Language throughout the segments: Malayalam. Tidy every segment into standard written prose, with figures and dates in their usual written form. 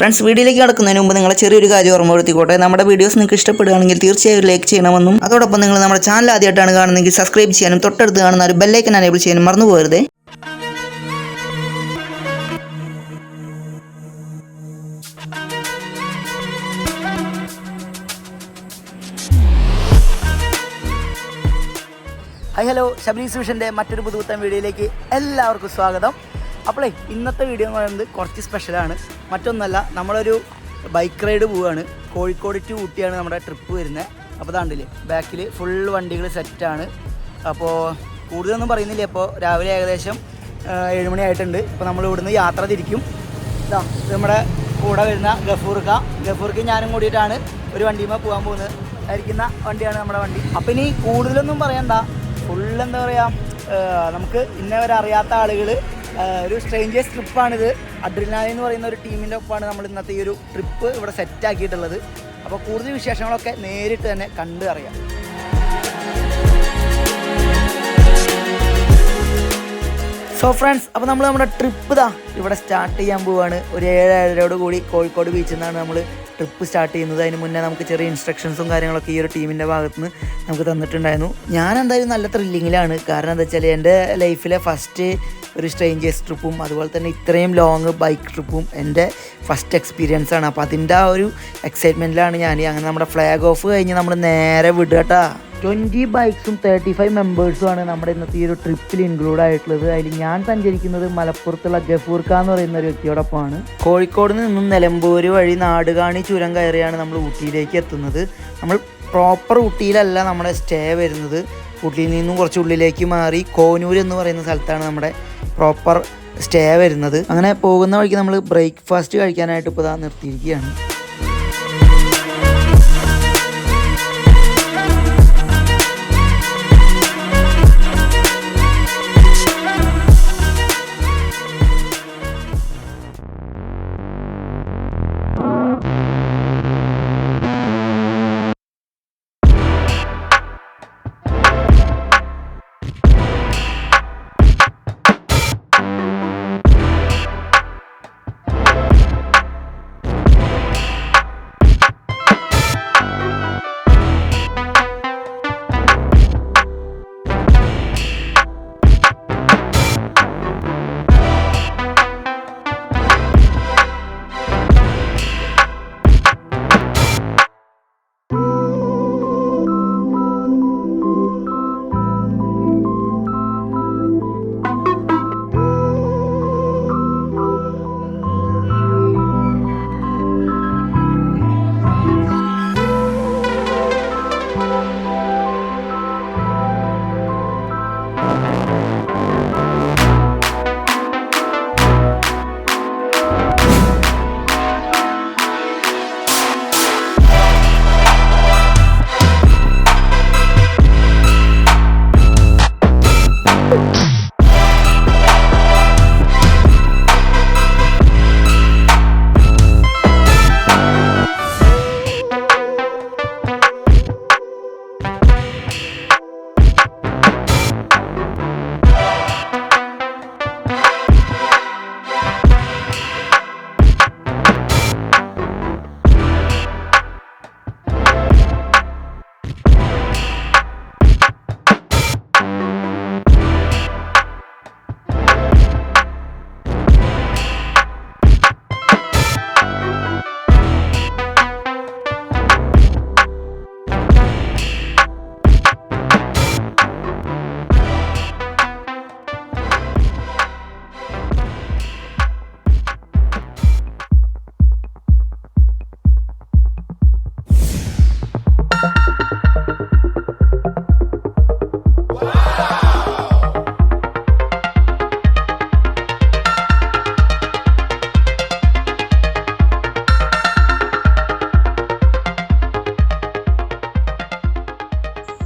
ഫ്രണ്ട്സ്, വീഡിയോയിലേക്ക് കടക്കുന്നതിന് മുമ്പ് നിങ്ങളെ ചെറിയൊരു കാര്യം ഓർമ്മപ്പെടുത്തിക്കോട്ടെ. നമ്മുടെ വീഡിയോസ് നിങ്ങൾക്ക് ഇഷ്ടപ്പെടുകയാണെങ്കിൽ തീർച്ചയായും ലൈക്ക് ചെയ്യണമെന്നും അതോടൊപ്പം നിങ്ങൾ നമ്മുടെ ചാനൽ ആദ്യമായിട്ടാണ് കാണുന്നതെങ്കിൽ സബ്സ്ക്രൈബ് ചെയ്യാനും തൊട്ടടുത്ത് കാണുന്ന ഒരു ബെല്ലൈക്കൻ എനേബിൾ ചെയ്യാനും മറന്നു പോകരുത്. ഹലോ, ഷബ്രീസ് വിഷൻ്റെ മറ്റൊരു പുതുപുത്തൻ വീഡിയോയിലേക്ക് എല്ലാവർക്കും സ്വാഗതം. അപ്പോളേ ഇന്നത്തെ വീഡിയോ എന്ന് പറയുന്നത് കുറച്ച് സ്പെഷ്യലാണ്. മറ്റൊന്നല്ല, നമ്മളൊരു ബൈക്ക് റൈഡ് പോവുകയാണ്. കോഴിക്കോട് ടു ഊട്ടിയാണ് നമ്മുടെ ട്രിപ്പ് വരുന്നത്. അപ്പോൾ താണ്ടില്ലേ, ബാക്കിൽ ഫുൾ വണ്ടികൾ സെറ്റാണ്. അപ്പോൾ കൂടുതലൊന്നും പറയുന്നില്ല. ഇപ്പോൾ രാവിലെ ഏകദേശം 7 മണി ആയിട്ടുണ്ട്. ഇപ്പോൾ നമ്മൾ ഇവിടുന്ന് യാത്ര തിരിക്കും. ഇതാ നമ്മുടെ കൂടെ വരുന്ന ഗഫൂർക്ക് ഞാനും കൂടിയിട്ടാണ് ഒരു വണ്ടിയുമ്പോൾ പോകാൻ പോകുന്നത്. ആയിരിക്കുന്ന വണ്ടിയാണ് നമ്മുടെ വണ്ടി. അപ്പോൾ ഇനി കൂടുതലൊന്നും പറയണ്ട, ഫുൾ എന്താ പറയുക, നമുക്ക് ഇന്നവരെ അറിയാത്ത ആളുകൾ, ഒരു സ്ട്രേഞ്ചേഴ്സ് ട്രിപ്പാണിത്. അഡ്രിനാലിൻ എന്ന് പറയുന്ന ഒരു ടീമിൻ്റെ ഒപ്പമാണ് നമ്മൾ ഇന്നത്തെ ഈ ഒരു ട്രിപ്പ് ഇവിടെ സെറ്റാക്കിയിട്ടുള്ളത്. അപ്പോൾ കൂടുതൽ വിശേഷങ്ങളൊക്കെ നേരിട്ട് തന്നെ കണ്ട് അറിയാം. സോ ഫ്രണ്ട്സ്, അപ്പോൾ നമ്മൾ നമ്മുടെ ട്രിപ്പ് ഇവിടെ സ്റ്റാർട്ട് ചെയ്യാൻ പോവുകയാണ്. ഒരു 7-7:30 കൂടി കോഴിക്കോട് ബീച്ചിൽ നിന്നാണ് നമ്മൾ ട്രിപ്പ് സ്റ്റാർട്ട് ചെയ്യുന്നത്. അതിന് മുന്നേ നമുക്ക് ചെറിയ ഇൻസ്ട്രക്ഷൻസും കാര്യങ്ങളൊക്കെ ഈ ഒരു ടീമിൻ്റെ ഭാഗത്ത് നിന്ന് നമുക്ക് തന്നിട്ടുണ്ടായിരുന്നു. ഞാൻ എന്തായാലും നല്ല ത്രില്ലിങ്ങിലാണ്. കാരണം എന്താ വെച്ചാൽ എൻ്റെ ലൈഫിലെ ഫസ്റ്റ് ഒരു സ്ട്രേഞ്ചേഴ്സ് ട്രിപ്പും അതുപോലെ തന്നെ ഇത്രയും ലോങ് ബൈക്ക് ട്രിപ്പും എൻ്റെ ഫസ്റ്റ് എക്സ്പീരിയൻസ് ആണ്. അപ്പോൾ അതിൻ്റെ ആ ഒരു എക്സൈറ്റ്മെൻറ്റിലാണ് ഞാൻ. അങ്ങനെ നമ്മുടെ ഫ്ലാഗ് ഓഫ് കഴിഞ്ഞ് നമ്മൾ നേരെ വിടുക കേട്ടോ. 20 ബൈക്സും 35 മെമ്പേഴ്സുമാണ് നമ്മുടെ ഇന്നത്തെ ഈ ഒരു ട്രിപ്പിൽ ഇൻക്ലൂഡ് ആയിട്ടുള്ളത്. അതിൽ ഞാൻ സഞ്ചരിക്കുന്നത് മലപ്പുറത്തുള്ള ഗഫൂർക്ക എന്ന് പറയുന്ന ഒരു വ്യക്തിയോടൊപ്പമാണ്. കോഴിക്കോട് നിന്നും നിലമ്പൂർ വഴി നാടുകാണി ചുരം കയറിയാണ് നമ്മൾ ഊട്ടിയിലേക്ക് എത്തുന്നത്. നമ്മൾ പ്രോപ്പർ ഊട്ടിയിലല്ല നമ്മുടെ സ്റ്റേ വരുന്നത്. ഊട്ടിയിൽ നിന്നും കുറച്ച് ഉള്ളിലേക്ക് മാറി കോനൂർ എന്ന് പറയുന്ന സ്ഥലത്താണ് നമ്മുടെ പ്രോപ്പർ സ്റ്റേ വരുന്നത്. അങ്ങനെ പോകുന്ന വഴിക്ക് നമ്മൾ ബ്രേക്ക്ഫാസ്റ്റ് കഴിക്കാനായിട്ട് ഇപ്പോൾ നിർത്തിയിരിക്കുകയാണ്.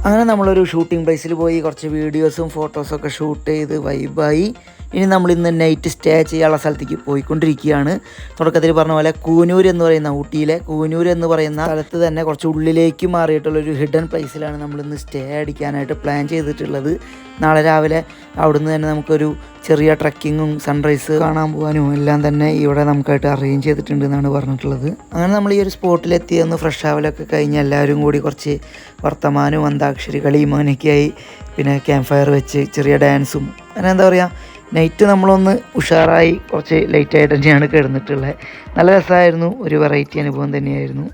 അങ്ങനെ നമ്മളൊരു ഷൂട്ടിംഗ് പ്ലേസിൽ പോയി കുറച്ച് വീഡിയോസും ഫോട്ടോസൊക്കെ ഷൂട്ട് ചെയ്ത് വൈബായി. ഇനി നമ്മളിന്ന് നൈറ്റ് സ്റ്റേ ചെയ്യാനുള്ള സ്ഥലത്തേക്ക് പോയിക്കൊണ്ടിരിക്കുകയാണ്. തുടക്കത്തിൽ പറഞ്ഞ പോലെ കൂനൂർ എന്ന് പറയുന്ന, ഊട്ടിയിലെ കൂനൂർ എന്ന് പറയുന്ന സ്ഥലത്ത് തന്നെ കുറച്ച് ഉള്ളിലേക്ക് മാറിയിട്ടുള്ളൊരു ഹിഡൻ പ്ലേസിലാണ് നമ്മളിന്ന് സ്റ്റേ അടിക്കാനായിട്ട് പ്ലാൻ ചെയ്തിട്ടുള്ളത്. നാളെ രാവിലെ അവിടുന്ന് തന്നെ നമുക്കൊരു ചെറിയ ട്രക്കിങ്ങും സൺറൈസ് കാണാൻ പോകാനും എല്ലാം തന്നെ ഇവിടെ നമുക്കായിട്ട് അറേഞ്ച് ചെയ്തിട്ടുണ്ട് എന്നാണ് പറഞ്ഞിട്ടുള്ളത്. അങ്ങനെ നമ്മൾ ഈ ഒരു സ്പോട്ടിലെത്തി ഒന്ന് ഫ്രഷ് ആവലൊക്കെ കഴിഞ്ഞ് എല്ലാവരും കൂടി കുറച്ച് വർത്തമാനവും അന്താക്ഷരി കളിയും അങ്ങനെയൊക്കെയായി. പിന്നെ ക്യാമ്പ് ഫയർ വെച്ച് ചെറിയ ഡാൻസും അങ്ങനെ എന്താ പറയുക, നൈറ്റ് നമ്മളൊന്ന് ഉഷാറായി കുറച്ച് ലേറ്റായിട്ട് തന്നെയാണ് കിടന്നിട്ടുള്ളത്. നല്ല രസമായിരുന്നു, ഒരു വെറൈറ്റി അനുഭവം തന്നെയായിരുന്നു.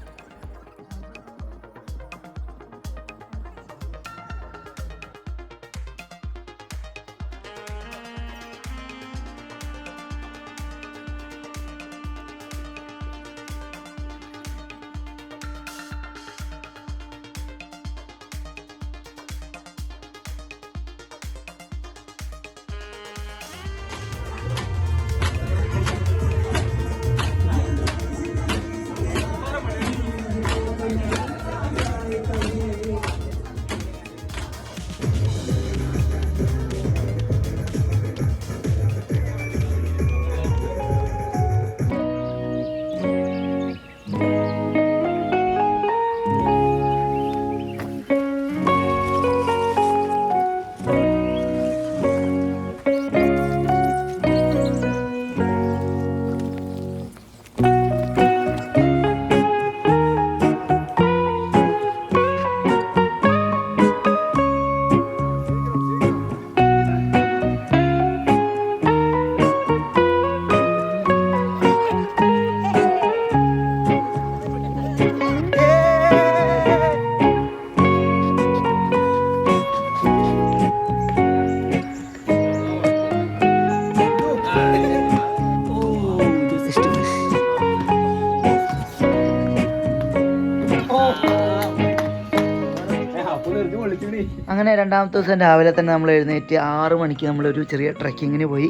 അങ്ങനെ രണ്ടാമത്തെ ദിവസം രാവിലെ തന്നെ നമ്മൾ എഴുന്നേറ്റ് 6 മണിക്ക് നമ്മളൊരു ചെറിയ ട്രക്കിങ്ങിന് പോയി.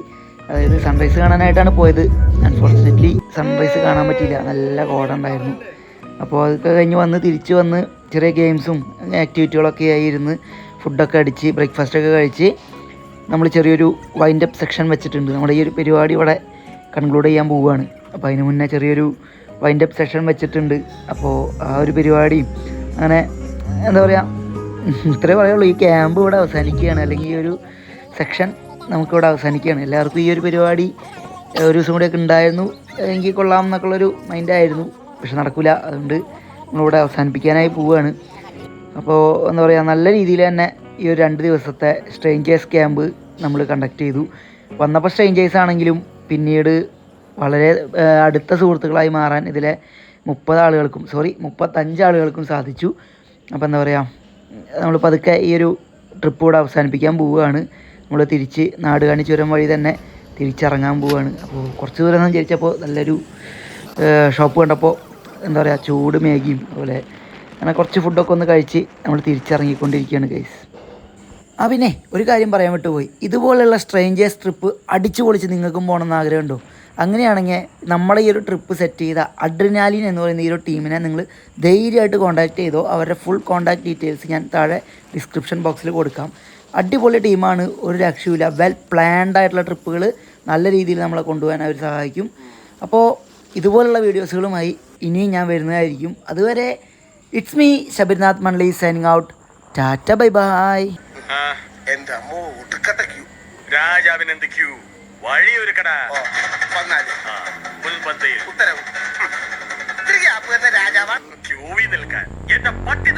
അതായത് സൺറൈസ് കാണാനായിട്ടാണ് പോയത്. അൺഫോർച്ചുനേറ്റ്ലി സൺറൈസ് കാണാൻ പറ്റിയില്ല, നല്ല കോടയുണ്ടായിരുന്നു. അപ്പോൾ അതൊക്കെ കഴിഞ്ഞ് തിരിച്ച് വന്ന് ചെറിയ ഗെയിംസും ആക്ടിവിറ്റികളൊക്കെ ആയി ഇരുന്ന് ഫുഡൊക്കെ അടിച്ച് ബ്രേക്ക്ഫാസ്റ്റൊക്കെ കഴിച്ച് നമ്മൾ ചെറിയൊരു വൈൻഡ് അപ്പ് സെക്ഷൻ വെച്ചിട്ടുണ്ട്. നമ്മുടെ ഈ ഒരു പരിപാടി ഇവിടെ കൺക്ലൂഡ് ചെയ്യാൻ പോവുകയാണ്. അപ്പോൾ അതിന് മുന്നേ ചെറിയൊരു വൈൻഡ് അപ്പ് സെഷൻ വെച്ചിട്ടുണ്ട്. അപ്പോൾ ആ ഒരു പരിപാടിയും അങ്ങനെ എന്താ പറയുക, ഇത്രേ പറയുള്ളൂ. ഈ ക്യാമ്പ് ഇവിടെ അവസാനിക്കുകയാണ്, അല്ലെങ്കിൽ ഈ ഒരു സെക്ഷൻ നമുക്കിവിടെ അവസാനിക്കുകയാണ്. എല്ലാവർക്കും ഈ ഒരു പരിപാടി ഒരു ദിവസം കൂടെയൊക്കെ ഉണ്ടായിരുന്നു എങ്കിൽ കൊള്ളാം എന്നൊക്കെയുള്ളൊരു മൈൻഡായിരുന്നു. പക്ഷെ നടക്കില്ല, അതുകൊണ്ട് നമ്മളിവിടെ അവസാനിപ്പിക്കാനായി പോവുകയാണ്. അപ്പോൾ എന്താ പറയുക, നല്ല രീതിയിൽ തന്നെ ഈ ഒരു 2 ദിവസത്തെ സ്ട്രേഞ്ചേഴ്സ് ക്യാമ്പ് നമ്മൾ കണ്ടക്ട് ചെയ്തു. വന്നപ്പോൾ സ്ട്രേഞ്ചേഴ്സ് ആണെങ്കിലും പിന്നീട് വളരെ അടുത്ത സുഹൃത്തുക്കളായി മാറാൻ ഇതിലെ 35 ആളുകൾക്കും സാധിച്ചു. അപ്പോൾ എന്താ പറയുക, നമ്മൾ പതുക്കെ ഈ ഒരു ട്രിപ്പ് ഇവിടെ അവസാനിപ്പിക്കാൻ പോവുകയാണ്. നമ്മൾ തിരിച്ച് നാടുകാണി ചുരം വഴി തന്നെ തിരിച്ചിറങ്ങാൻ പോവുകയാണ്. അപ്പോൾ കുറച്ച് ദൂരം എന്ന് വിചാരിച്ചപ്പോൾ നല്ലൊരു ഷോപ്പ് കണ്ടപ്പോൾ എന്താ പറയുക, ചൂട് മേഗിയും അതുപോലെ അങ്ങനെ കുറച്ച് ഫുഡൊക്കെ ഒന്ന് കഴിച്ച് നമ്മൾ തിരിച്ചിറങ്ങിക്കൊണ്ടിരിക്കുകയാണ് ഗൈസ്. പിന്നെ ഒരു കാര്യം പറയാൻ വിട്ടുപോയി. ഇതുപോലെയുള്ള സ്ട്രേഞ്ചേഴ്സ് ട്രിപ്പ് അടിച്ചു പൊളിച്ച് നിങ്ങൾക്കും പോകണമെന്ന് ആഗ്രഹമുണ്ടോ? അങ്ങനെയാണെങ്കിൽ നമ്മളെ ഈ ഒരു ട്രിപ്പ് സെറ്റ് ചെയ്ത അഡ്രിനാലിൻ എന്ന് പറയുന്ന ഈ ഒരു ടീമിനെ നിങ്ങൾ ധൈര്യമായിട്ട് കോൺടാക്ട് ചെയ്തോ. അവരുടെ ഫുൾ കോൺടാക്ട് ഡീറ്റെയിൽസ് ഞാൻ താഴെ ഡിസ്ക്രിപ്ഷൻ ബോക്സിൽ കൊടുക്കാം. അടിപൊളി ടീമാണ്, ഒരു രക്ഷയില്ല. വെൽ പ്ലാൻഡ് ആയിട്ടുള്ള ട്രിപ്പുകൾ നല്ല രീതിയിൽ നമ്മളെ കൊണ്ടുപോകാൻ അവർ സഹായിക്കും. അപ്പോൾ ഇതുപോലുള്ള വീഡിയോസുകളുമായി ഇനിയും ഞാൻ വരുന്നതായിരിക്കും. അതുവരെ it's me Sabarinath Mandali signing out. Tata, bye bye. രാജാവിനെന്ത് ക്യൂ, വഴിയൊരുക്കട മുൻപന്തിയിൽ ക്യൂവിൽ നിൽക്കാൻ എന്റെ പട്ടി